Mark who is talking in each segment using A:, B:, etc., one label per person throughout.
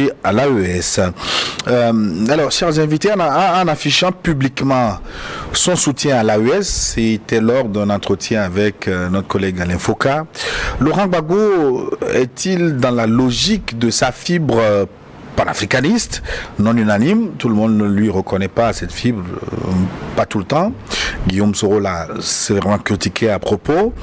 A: aujourd'hui à l'AES. Alors, chers invités, en affichant publiquement son soutien à l'AES, c'était lors d'un entretien avec notre collègue Alain Foka. Laurent Gbagbo est-il dans la logique de sa fibre panafricaniste, non unanime, tout le monde ne lui reconnaît pas cette fibre, pas tout le temps. Guillaume Soro l'a sévèrement critiqué à propos.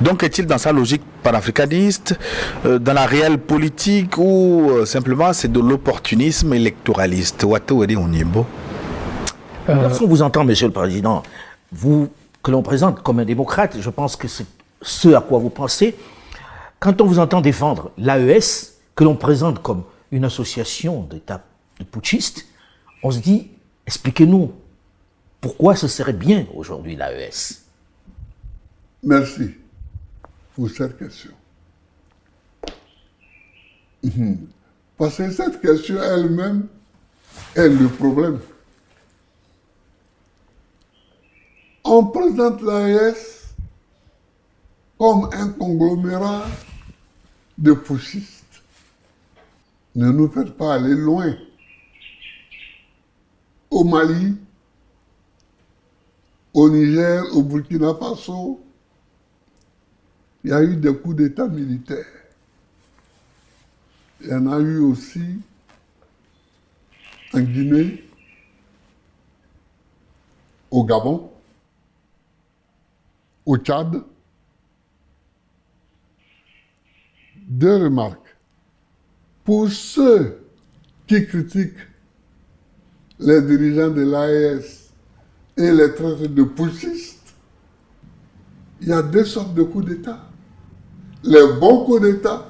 A: Donc est-il dans sa logique panafricaniste, dans la réelle politique, ou simplement c'est de l'opportunisme électoraliste?
B: Lorsqu'on vous entend, Monsieur le Président, vous, que l'on présente comme un démocrate, je pense que c'est ce à quoi vous pensez. Quand on vous entend défendre l'AES, que l'on présente comme une association d'États de putschistes, on se dit, expliquez-nous, pourquoi ce serait bien aujourd'hui l'AES?
C: Merci pour cette question. Parce que cette question elle-même est le problème. On présente l'AES comme un conglomérat de putschistes. Ne nous faites pas aller loin. Au Mali, au Niger, au Burkina Faso, il y a eu des coups d'État militaires. Il y en a eu aussi en Guinée, au Gabon, au Tchad. Deux remarques. Pour ceux qui critiquent les dirigeants de l'AES et les traitent de putschistes, il y a deux sortes de coups d'État. Les bons coups d'État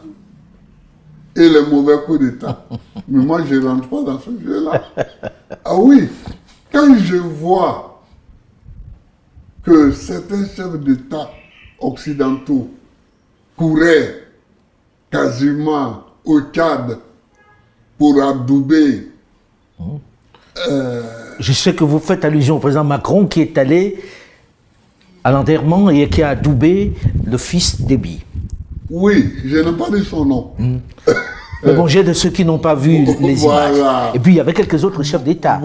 C: et les mauvais coups d'État. Mais moi, je ne rentre pas dans ce jeu-là. Ah oui, quand je vois que certains chefs d'État occidentaux couraient quasiment au Tchad pour adouber.
B: Je sais que vous faites allusion au président Macron qui est allé à l'enterrement et qui a adoubé le fils d'Ebi.
C: Oui, je n'ai pas dit son nom.
B: Mais bon, j'ai de ceux qui n'ont pas vu les images. Et puis il y avait quelques autres chefs d'État,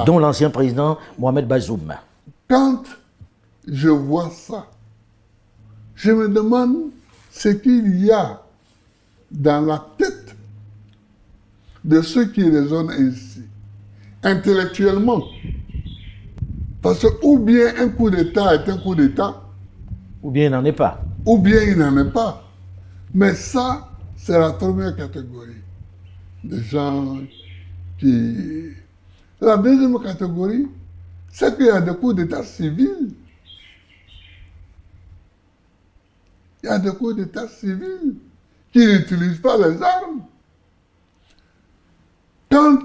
B: dont l'ancien président Mohamed Bazoum.
C: Quand je vois ça, je me demande ce qu'il y a dans la tête de ceux qui raisonnent ainsi, intellectuellement. Parce que ou bien un coup d'État est un coup d'État,
B: ou bien il n'en est pas.
C: Ou bien il n'en est pas. Mais ça, c'est la première catégorie de gens qui... La deuxième catégorie, c'est qu'il y a des coups d'État civils. Il y a des coups d'État civils qui n'utilisent pas les armes. Quand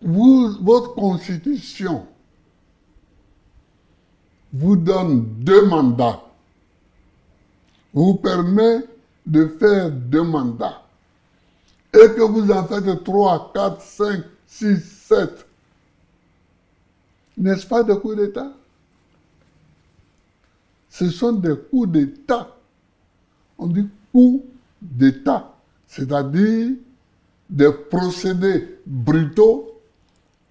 C: votre constitution vous donne 2 mandats, vous permet de faire 2 mandats, et que vous en faites 3, 4, 5, 6, 7, n'est-ce pas des coups d'État? Ce sont des coups d'État. On dit coups d'État, c'est-à-dire des procédés brutaux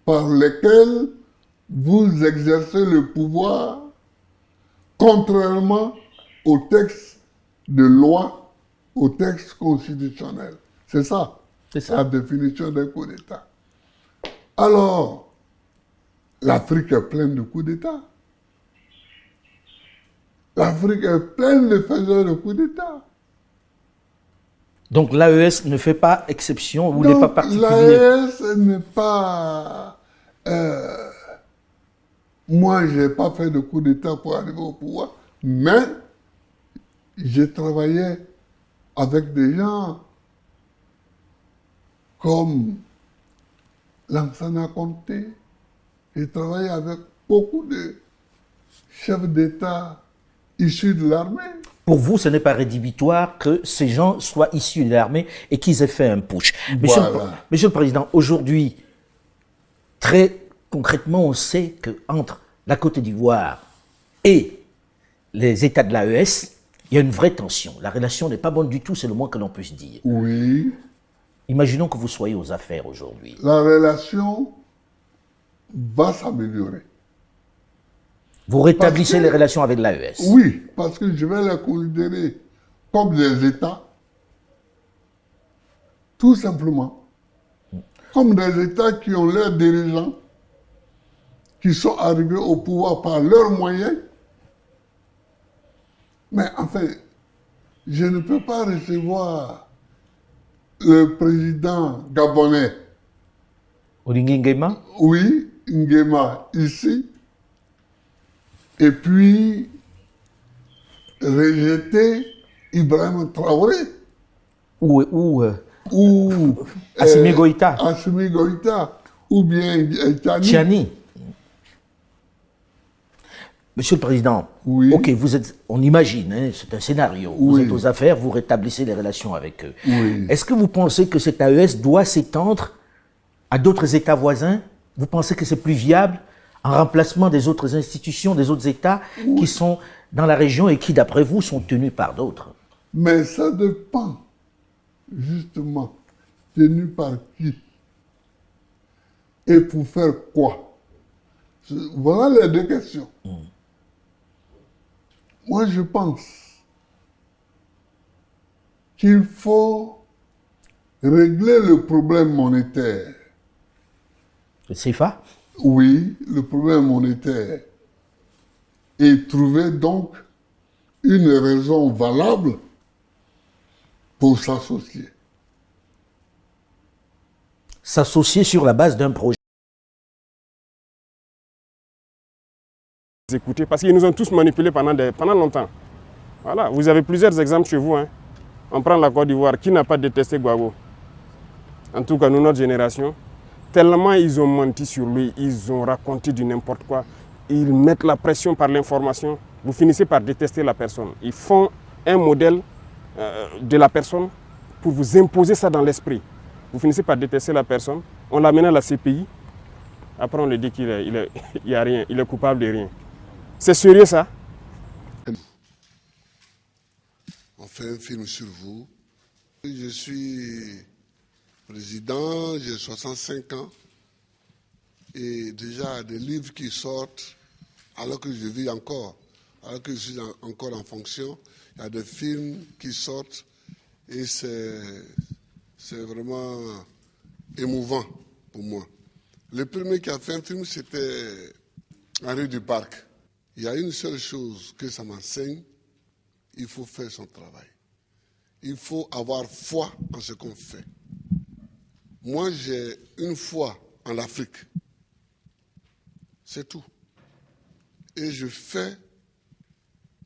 C: par lesquels vous exercez le pouvoir contrairement au texte de loi, au texte constitutionnel. C'est ça, la définition d'un coup d'État. Alors, l'Afrique est pleine de coups d'État. L'Afrique est pleine de faiseurs de coups d'État.
B: Donc l'AES ne fait pas exception ou n'est pas particulier.
C: L'AES n'est pas... moi, je n'ai pas fait de coup d'État pour arriver au pouvoir, mais j'ai travaillé avec des gens comme Lansana Conté. J'ai travaillé avec beaucoup de chefs d'État issus de l'armée.
B: Pour vous, ce n'est pas rédhibitoire que ces gens soient issus de l'armée et qu'ils aient fait un putsch. Monsieur le Président, aujourd'hui, très concrètement, on sait qu'entre la Côte d'Ivoire et les États de l'AES, il y a une vraie tension. La relation n'est pas bonne du tout, c'est le moins que l'on puisse dire.
C: Oui.
B: Imaginons que vous soyez aux affaires aujourd'hui.
C: La relation va s'améliorer.
B: Vous rétablissez les relations avec l'AES.
C: Oui, parce que je vais les considérer comme des États, tout simplement. Comme des États qui ont leurs dirigeants, qui sont arrivés au pouvoir par leurs moyens. Mais enfin, je ne peux pas recevoir le président gabonais,
B: Oligui Nguema,
C: oui, Nguema, ici, et puis rejeter Ibrahim Traoré
B: ou
C: Assimi
B: Goïta.
C: Assimi Goïta, ou bien
B: Tchani. Monsieur le Président,
C: oui.
B: ok, on imagine, hein, c'est un scénario, vous êtes aux affaires, vous rétablissez les relations avec eux.
C: Oui.
B: Est-ce que vous pensez que cet AES doit s'étendre à d'autres États voisins? Vous pensez que c'est plus viable en remplacement des autres institutions, des autres États qui sont dans la région et qui, d'après vous, sont tenus par d'autres?
C: Mais ça dépend, justement, tenu par qui et pour faire quoi? Voilà les deux questions. Moi, je pense qu'il faut régler le problème monétaire.
B: Le CFA?
C: Oui, le problème monétaire. Et trouver donc une raison valable pour s'associer.
B: S'associer sur la base d'un projet.
D: Écouter, parce qu'ils nous ont tous manipulés pendant longtemps. Voilà, vous avez plusieurs exemples chez vous. Hein. On prend la Côte d'Ivoire, qui n'a pas détesté Gbagbo? En tout cas, nous, notre génération, tellement ils ont menti sur lui, ils ont raconté du n'importe quoi, ils mettent la pression par l'information, vous finissez par détester la personne. Ils font un modèle de la personne pour vous imposer ça dans l'esprit. Vous finissez par détester la personne, on l'amène à la CPI, après on lui dit qu'il n'y a rien, il est coupable de rien. C'est sérieux ça?
E: On fait un film sur vous. Je suis président, j'ai 65 ans. Et déjà, des livres qui sortent, alors que je vis encore, alors que je suis encore en fonction, il y a des films qui sortent et c'est vraiment émouvant pour moi. Le premier qui a fait un film, c'était Henri Duparc. Il y a une seule chose que ça m'enseigne, il faut faire son travail. Il faut avoir foi en ce qu'on fait. Moi, j'ai une foi en l'Afrique. C'est tout. Et je fais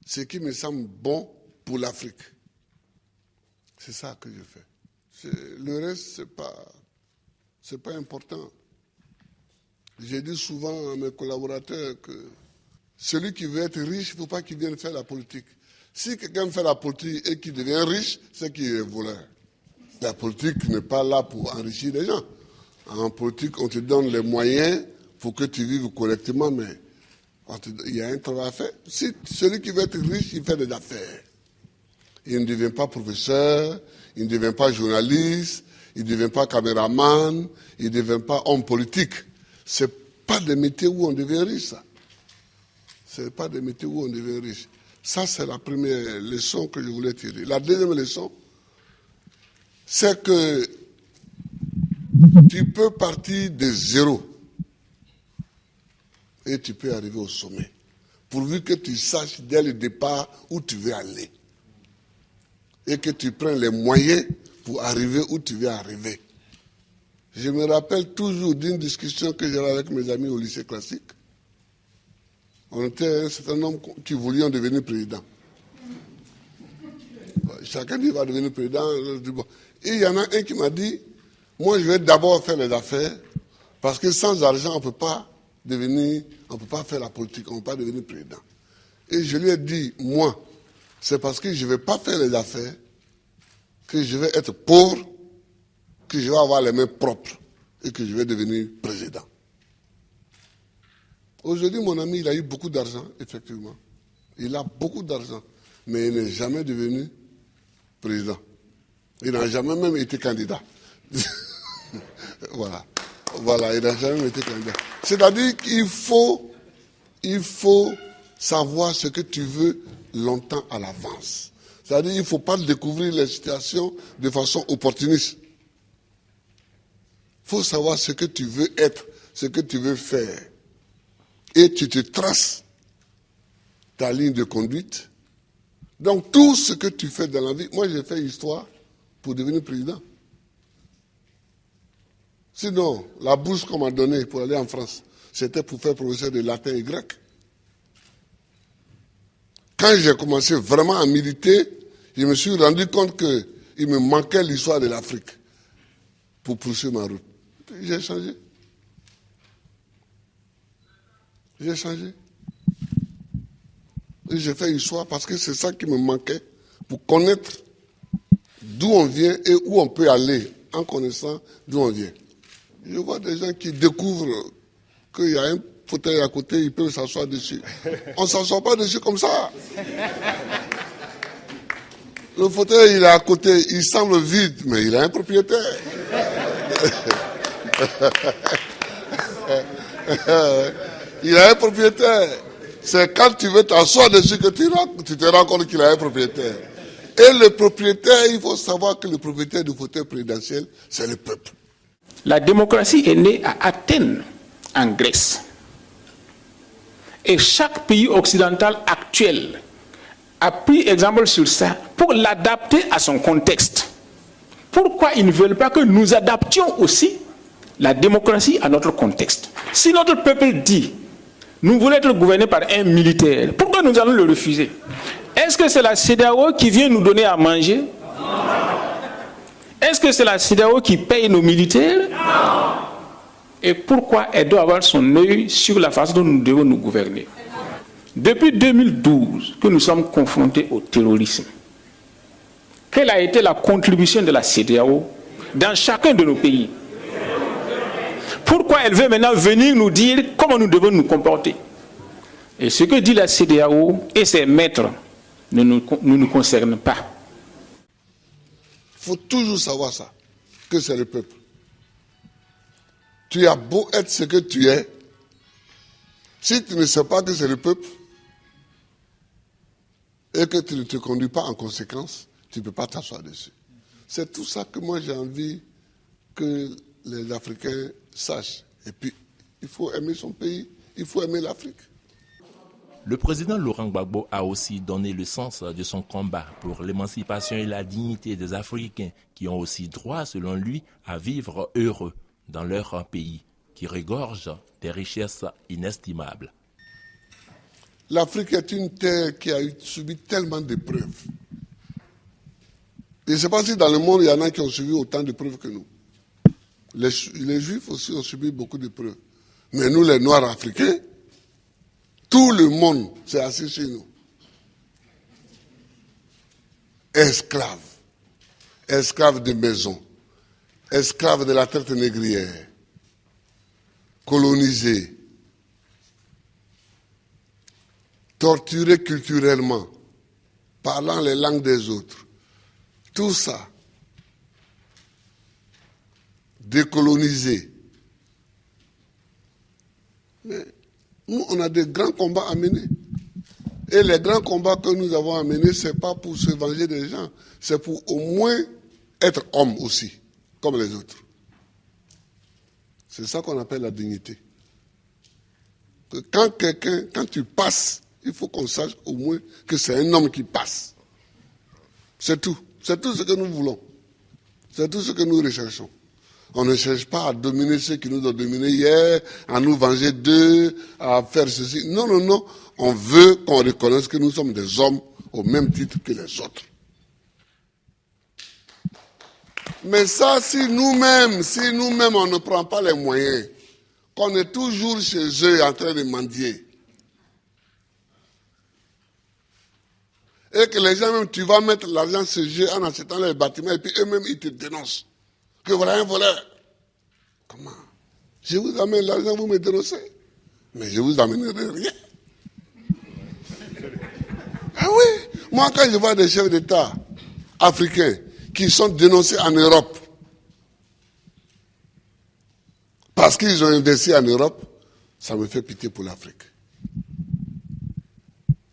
E: ce qui me semble bon pour l'Afrique. C'est ça que je fais. Le reste, c'est pas important. J'ai dit souvent à mes collaborateurs que celui qui veut être riche, il ne faut pas qu'il vienne faire la politique. Si quelqu'un fait la politique et qu'il devient riche, c'est qu'il est voleur. La politique n'est pas là pour enrichir les gens. En politique, on te donne les moyens pour que tu vives correctement, mais il y a un travail à faire. Si celui qui veut être riche, il fait des affaires. Il ne devient pas professeur, il ne devient pas journaliste, il ne devient pas caméraman, il ne devient pas homme politique. Ce n'est pas des métiers où on devient riche, ça. Ce n'est pas des métiers où on devient riche. Ça, c'est la première leçon que je voulais tirer. La deuxième leçon, c'est que tu peux partir de zéro et tu peux arriver au sommet, pourvu que tu saches dès le départ où tu veux aller et que tu prennes les moyens pour arriver où tu veux arriver. Je me rappelle toujours d'une discussion que j'avais avec mes amis au lycée classique. On était un certain nombre qui voulions devenir président. Chacun dit va devenir président. Et il y en a un qui m'a dit, moi je vais d'abord faire les affaires, parce que sans argent on ne peut pas faire la politique, on ne peut pas devenir président. Et je lui ai dit, moi, c'est parce que je ne vais pas faire les affaires, que je vais être pauvre, que je vais avoir les mains propres et que je vais devenir président. Aujourd'hui, mon ami, il a eu beaucoup d'argent, effectivement. Il a beaucoup d'argent, mais il n'est jamais devenu président. Il n'a jamais même été candidat. Voilà. Voilà, il n'a jamais été candidat. C'est-à-dire qu'il faut savoir ce que tu veux longtemps à l'avance. C'est-à-dire qu'il ne faut pas découvrir les situations de façon opportuniste. Il faut savoir ce que tu veux être, ce que tu veux faire. Et tu te traces ta ligne de conduite. Donc tout ce que tu fais dans la vie, moi j'ai fait histoire pour devenir président. Sinon, la bourse qu'on m'a donnée pour aller en France, c'était pour faire professeur de latin et grec. Quand j'ai commencé vraiment à militer, je me suis rendu compte qu'il me manquait l'histoire de l'Afrique pour poursuivre ma route. J'ai changé. J'ai changé. Et j'ai fait histoire parce que c'est ça qui me manquait pour connaître d'où on vient et où on peut aller en connaissant d'où on vient. Je vois des gens qui découvrent qu'il y a un fauteuil à côté, ils peuvent s'asseoir dessus. On ne s'assoit pas dessus comme ça. Le fauteuil, il est à côté, il semble vide, mais il a un propriétaire. Il a un propriétaire. C'est quand tu veux t'asseoir dessus que tu te rends compte qu'il a un propriétaire. Et le propriétaire, il faut savoir que le propriétaire du fauteuil présidentiel, c'est le peuple.
F: La démocratie est née à Athènes, en Grèce. Et chaque pays occidental actuel a pris exemple sur ça pour l'adapter à son contexte. Pourquoi ils ne veulent pas que nous adaptions aussi la démocratie à notre contexte? Si notre peuple dit, nous voulons être gouvernés par un militaire, pourquoi nous allons le refuser? Est-ce que c'est la CEDEAO qui vient nous donner à manger? Est-ce que c'est la CEDEAO qui paye nos militaires? Non. Et pourquoi elle doit avoir son œil sur la façon dont nous devons nous gouverner? Depuis 2012 que nous sommes confrontés au terrorisme, quelle a été la contribution de la CEDEAO dans chacun de nos pays? Pourquoi elle veut maintenant venir nous dire comment nous devons nous comporter? Et ce que dit la CEDEAO et ses maîtres ne nous concerne pas.
E: Il faut toujours savoir ça, que c'est le peuple. Tu as beau être ce que tu es, si tu ne sais pas que c'est le peuple, et que tu ne te conduis pas en conséquence, tu ne peux pas t'asseoir dessus. C'est tout ça que moi j'ai envie que les Africains sachent. Et puis, il faut aimer son pays, il faut aimer l'Afrique.
G: Le président Laurent Gbagbo a aussi donné le sens de son combat pour l'émancipation et la dignité des Africains qui ont aussi droit, selon lui, à vivre heureux dans leur pays, qui regorge des richesses inestimables.
E: L'Afrique est une terre qui a subi tellement d'épreuves. Je ne sais pas si dans le monde, il y en a qui ont subi autant d'épreuves que nous. Les Juifs aussi ont subi beaucoup d'épreuves. Mais nous, les Noirs africains, tout le monde s'est assis chez nous. Esclaves. Esclaves de maison. Esclaves de la traite négrière. Colonisés. Torturés culturellement. Parlant les langues des autres. Tout ça. Décolonisés. Mais nous, on a des grands combats à mener. Et les grands combats que nous avons à mener, ce n'est pas pour se venger des gens, c'est pour au moins être homme aussi, comme les autres. C'est ça qu'on appelle la dignité. Que quand tu passes, il faut qu'on sache au moins que c'est un homme qui passe. C'est tout. C'est tout ce que nous voulons. C'est tout ce que nous recherchons. On ne cherche pas à dominer ceux qui nous ont dominés hier, à nous venger d'eux, à faire ceci. Non, non, non. On veut qu'on reconnaisse que nous sommes des hommes au même titre que les autres. Mais ça, si nous-mêmes, on ne prend pas les moyens, qu'on est toujours chez eux en train de mendier, et que les gens même, tu vas mettre l'argent chez eux en achetant les bâtiments, et puis eux-mêmes, ils te dénoncent. Que voilà un voleur. Comment? Je vous amène l'argent, vous me dénoncez. Mais je vous amènerai rien. Ah oui. Moi, quand je vois des chefs d'État africains qui sont dénoncés en Europe, parce qu'ils ont investi en Europe, ça me fait pitié pour l'Afrique.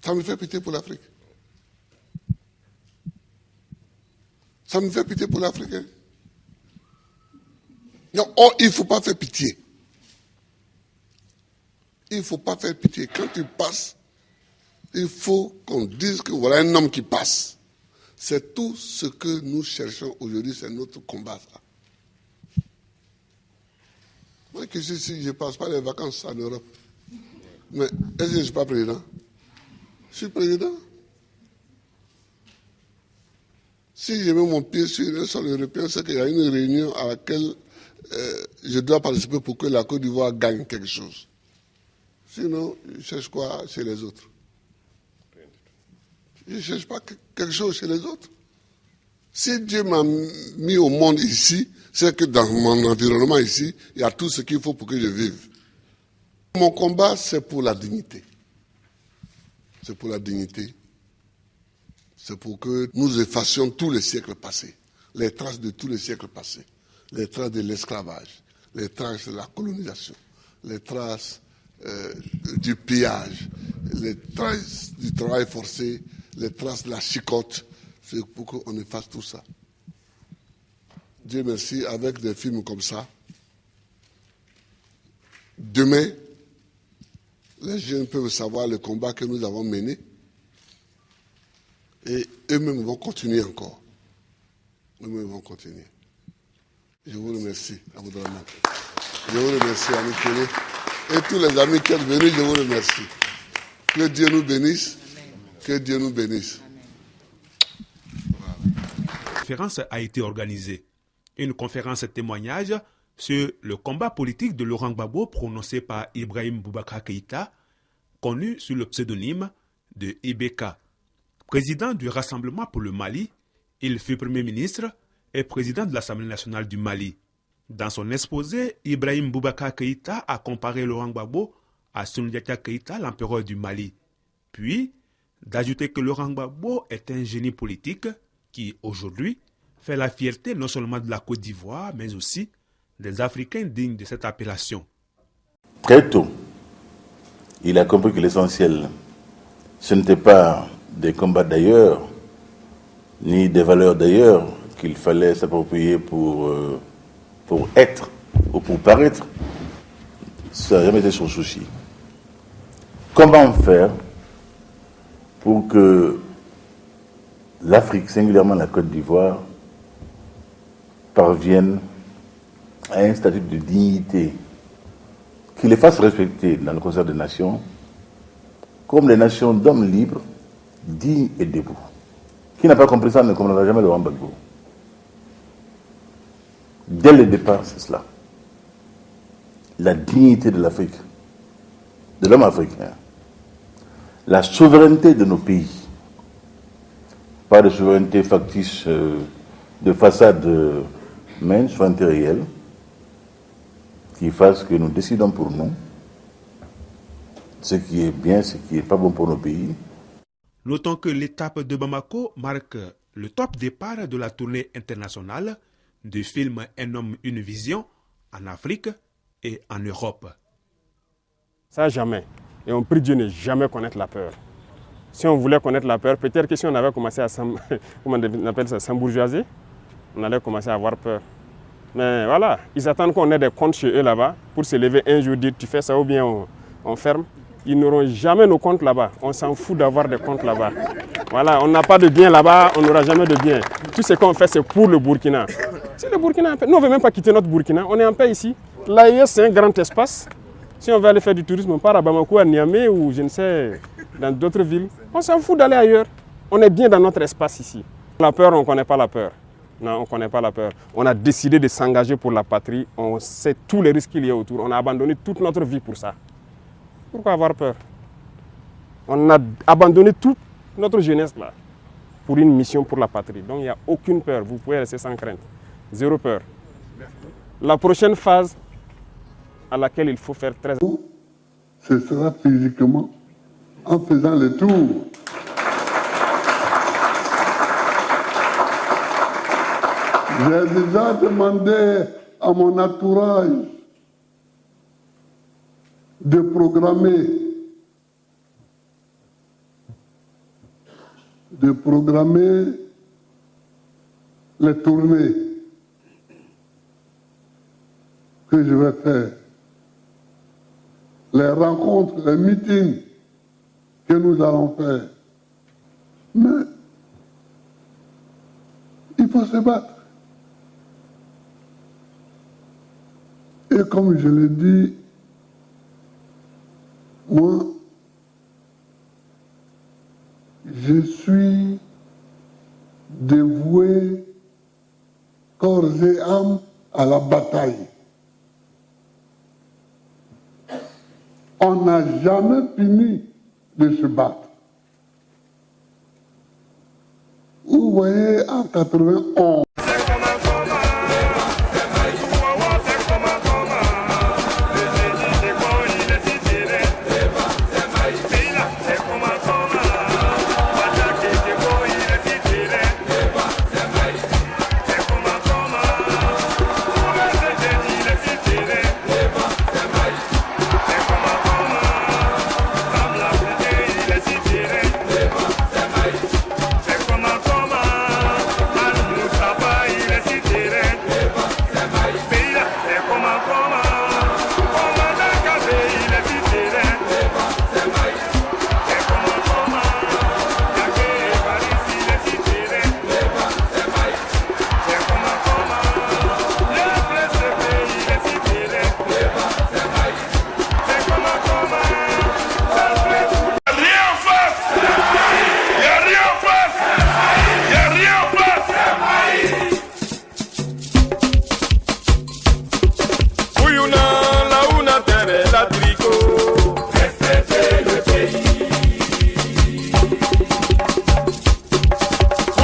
E: Ça me fait pitié pour l'Afrique. Ça me fait pitié pour l'Afrique. Hein? Non, oh, il ne faut pas faire pitié. Il ne faut pas faire pitié. Quand tu passes, il faut qu'on dise que voilà un homme qui passe. C'est tout ce que nous cherchons aujourd'hui, c'est notre combat. Ça. Moi, que si je ne passe pas les vacances en Europe, mais est-ce que je ne suis pas président? Je suis président. Si je mets mon pied sur un sol européen, c'est qu'il y a une réunion à laquelle je dois participer pour que la Côte d'Ivoire gagne quelque chose. Sinon, je cherche quoi chez les autres? Je ne cherche pas quelque chose chez les autres. Si Dieu m'a mis au monde ici, c'est que dans mon environnement ici, il y a tout ce qu'il faut pour que je vive. Mon combat, c'est pour la dignité. C'est pour la dignité. C'est pour que nous effacions tous les siècles passés, les traces de tous les siècles passés, les traces de l'esclavage, les traces de la colonisation, les traces du pillage, les traces du travail forcé, les traces de la chicote. C'est pour qu'on efface tout ça. Dieu merci, avec des films comme ça, demain, les jeunes peuvent savoir le combat que nous avons mené et eux-mêmes vont continuer encore. Eux-mêmes vont continuer. Je vous remercie, Aboudraman. Je vous remercie, Annie Kélé. Et tous les amis qui sont venus, je vous remercie. Que Dieu nous bénisse. Que Dieu nous bénisse.
H: Une conférence a été organisée. Une conférence témoignage sur le combat politique de Laurent Gbagbo prononcé par Ibrahim Boubacar Keïta, connu sous le pseudonyme de IBK. Président du Rassemblement pour le Mali, il fut Premier ministre et président de l'Assemblée nationale du Mali. Dans son exposé, Ibrahim Boubacar Keïta a comparé Laurent Gbagbo à Soundiata Keïta, l'empereur du Mali. Puis, d'ajouter que Laurent Gbagbo est un génie politique qui, aujourd'hui, fait la fierté non seulement de la Côte d'Ivoire, mais aussi des Africains dignes de cette appellation.
I: Très tôt, il a compris que l'essentiel, ce n'était pas des combats d'ailleurs, ni des valeurs d'ailleurs qu'il fallait s'approprier pour être ou pour paraître. Ça n'a jamais été son souci. Comment faire pour que l'Afrique, singulièrement la Côte d'Ivoire, parvienne à un statut de dignité qui les fasse respecter dans le concert des nations comme les nations d'hommes libres, dignes et debout. Qui n'a pas compris ça ne comprendra jamais Laurent Gbagbo. Dès le départ, c'est cela. La dignité de l'Afrique, de l'homme africain, la souveraineté de nos pays, pas de souveraineté factice de façade, mais une souveraineté réelle qui fasse que nous décidons pour nous ce qui est bien, ce qui n'est pas bon pour nos pays.
H: Notons que l'étape de Bamako marque le top départ de la tournée internationale du film Un homme, une vision en Afrique et en Europe.
D: Ça, jamais. Et on prie Dieu ne jamais connaître la peur. Si on voulait connaître la peur, peut-être que si on avait commencé à s'embourgeoiser, on allait commencer à avoir peur. Mais voilà, ils attendent qu'on ait des comptes chez eux là-bas pour se lever un jour, dire tu fais ça ou bien on ferme. Ils n'auront jamais nos comptes là-bas. On s'en fout d'avoir des comptes là-bas. Voilà, on n'a pas de bien là-bas, on n'aura jamais de bien. Tout ce qu'on fait, c'est pour le Burkina. Si le Burkina est en paix, nous on ne veut même pas quitter notre Burkina, on est en paix ici. L'AES, c'est un grand espace. Si on veut aller faire du tourisme, on part à Bamako, à Niamey ou je ne sais, dans d'autres villes. On s'en fout d'aller ailleurs. On est bien dans notre espace ici. La peur, on ne connaît pas la peur. Non, on ne connaît pas la peur. On a décidé de s'engager pour la patrie. On sait tous les risques qu'il y a autour. On a abandonné toute notre vie pour ça. Pourquoi avoir peur? On a abandonné toute notre jeunesse là pour une mission pour la patrie. Donc il n'y a aucune peur. Vous pouvez rester sans crainte. Zéro peur. La prochaine phase à laquelle il faut faire très attention,
C: ce sera physiquement en faisant le tour. J'ai déjà demandé à mon entourage de programmer les tournées que je vais faire, les rencontres, les meetings que nous allons faire. Mais il faut se battre. Et comme je l'ai dit, moi, je suis dévoué corps et âme à la bataille. On n'a jamais fini de se battre. Vous voyez, en 91,